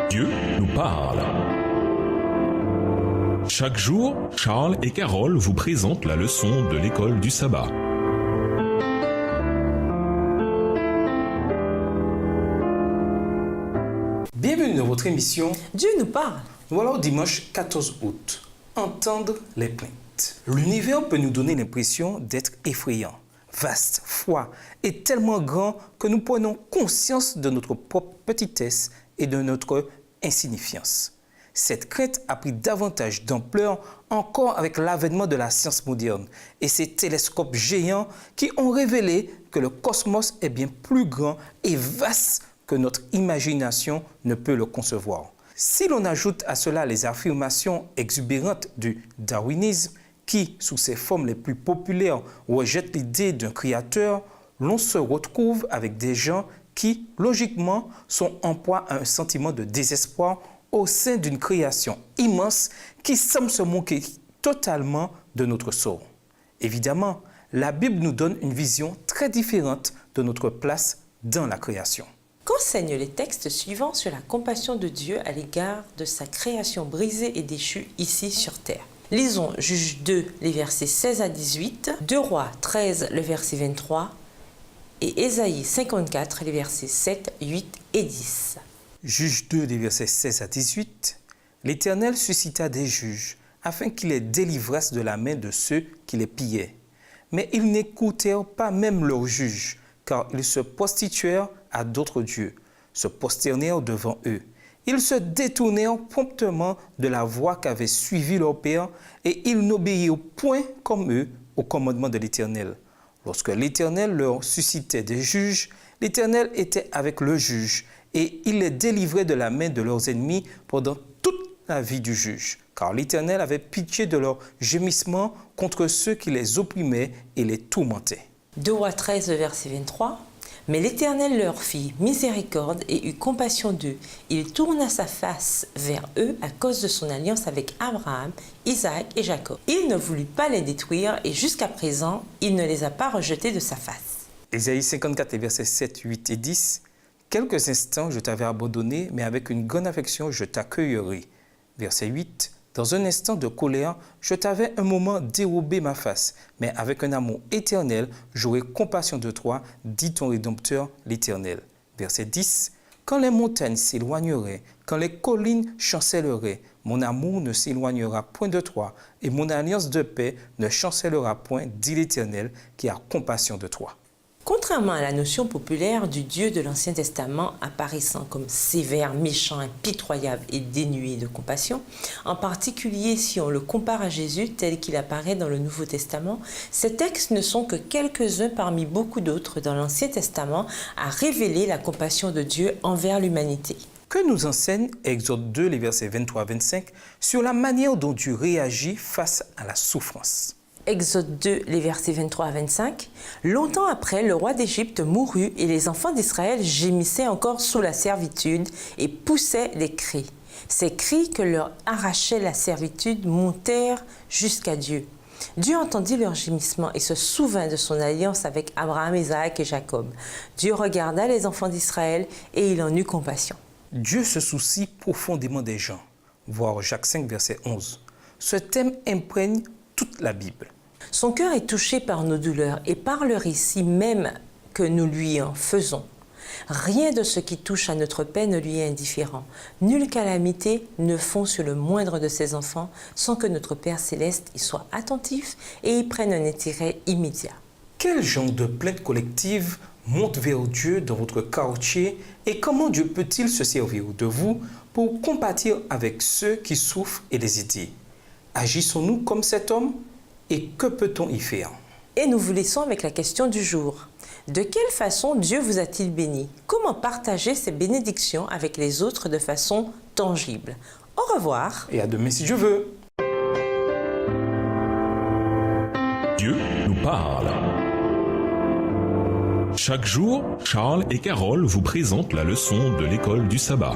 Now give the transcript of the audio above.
Dieu nous parle. Chaque jour, Charles et Carole vous présentent la leçon de l'école du sabbat. Bienvenue dans votre émission Dieu nous parle. Nous voilà au dimanche 14 août. Entendre les plaintes. L'univers peut nous donner l'impression d'être effrayant, vaste, froid et tellement grand que nous prenons conscience de notre propre petitesse et de notre insignifiance. Cette crainte a pris davantage d'ampleur encore avec l'avènement de la science moderne et ces télescopes géants qui ont révélé que le cosmos est bien plus grand et vaste que notre imagination ne peut le concevoir. Si l'on ajoute à cela les affirmations exubérantes du darwinisme qui, sous ses formes les plus populaires, rejettent l'idée d'un créateur, l'on se retrouve avec des gens qui, logiquement, sont en proie à un sentiment de désespoir au sein d'une création immense qui semble se moquer totalement de notre sort. Évidemment, la Bible nous donne une vision très différente de notre place dans la création. Qu'enseignent les textes suivants sur la compassion de Dieu à l'égard de sa création brisée et déchue ici sur terre? Lisons Juge 2, les versets 16 à 18, 2 Rois 13, le verset 23 et Ésaïe 54, les versets 7, 8 et 10. Juge 2, des versets 16 à 18, l'Éternel suscita des juges afin qu'ils les délivrassent de la main de ceux qui les pillaient. Mais ils n'écoutèrent pas même leurs juges, car ils se prostituèrent à d'autres dieux, se prosternèrent devant eux. Ils se détournèrent promptement de la voie qu'avait suivie leur père, et ils n'obéirent point comme eux au commandement de l'Éternel. Lorsque l'Éternel leur suscitait des juges, l'Éternel était avec le juge, et il les délivrait de la main de leurs ennemis pendant toute la vie du juge, car l'Éternel avait pitié de leurs gémissements contre ceux qui les opprimaient et les tourmentaient. 2 Rois 13, verset 23. Mais l'Éternel leur fit miséricorde et eut compassion d'eux. Il tourna sa face vers eux à cause de son alliance avec Abraham, Isaac et Jacob. Il ne voulut pas les détruire et jusqu'à présent, il ne les a pas rejetés de sa face. Ésaïe 54, les versets 7, 8 et 10. Quelques instants, je t'avais abandonné, mais avec une grande affection, je t'accueillerai. Verset 8. Dans un instant de colère, je t'avais un moment dérobé ma face, mais avec un amour éternel, j'aurai compassion de toi, dit ton Rédempteur, l'Éternel. Verset 10. Quand les montagnes s'éloigneraient, quand les collines chancelleraient, mon amour ne s'éloignera point de toi, et mon alliance de paix ne chancellera point, dit l'Éternel, qui a compassion de toi. Contrairement à la notion populaire du Dieu de l'Ancien Testament apparaissant comme sévère, méchant, impitoyable et dénué de compassion, en particulier si on le compare à Jésus tel qu'il apparaît dans le Nouveau Testament, ces textes ne sont que quelques-uns parmi beaucoup d'autres dans l'Ancien Testament à révéler la compassion de Dieu envers l'humanité. Que nous enseigne Exode 2, les versets 23 à 25, sur la manière dont Dieu réagit face à la souffrance? Exode 2, les versets 23 à 25. Longtemps après, le roi d'Égypte mourut et les enfants d'Israël gémissaient encore sous la servitude et poussaient des cris. Ces cris que leur arrachait la servitude montèrent jusqu'à Dieu. Dieu entendit leurs gémissements et se souvint de son alliance avec Abraham, Isaac et Jacob. Dieu regarda les enfants d'Israël et il en eut compassion. Dieu se soucie profondément des gens. Voir Jacques 5, verset 11. Ce thème imprègne toute la Bible. Son cœur est touché par nos douleurs et par le récit même que nous lui en faisons. Rien de ce qui touche à notre paix ne lui est indifférent. Nulle calamité ne fond sur le moindre de ses enfants sans que notre Père Céleste y soit attentif et y prenne un intérêt immédiat. Quel genre de plainte collective monte vers Dieu dans votre quartier et comment Dieu peut-il se servir de vous pour compatir avec ceux qui souffrent et les aider? Agissons-nous comme cet homme? Et que peut-on y faire? Et nous vous laissons avec la question du jour. De quelle façon Dieu vous a-t-il béni? Comment partager ces bénédictions avec les autres de façon tangible? Au revoir. Et à demain si Dieu veut. Dieu nous parle. Chaque jour, Charles et Carole vous présentent la leçon de l'école du sabbat.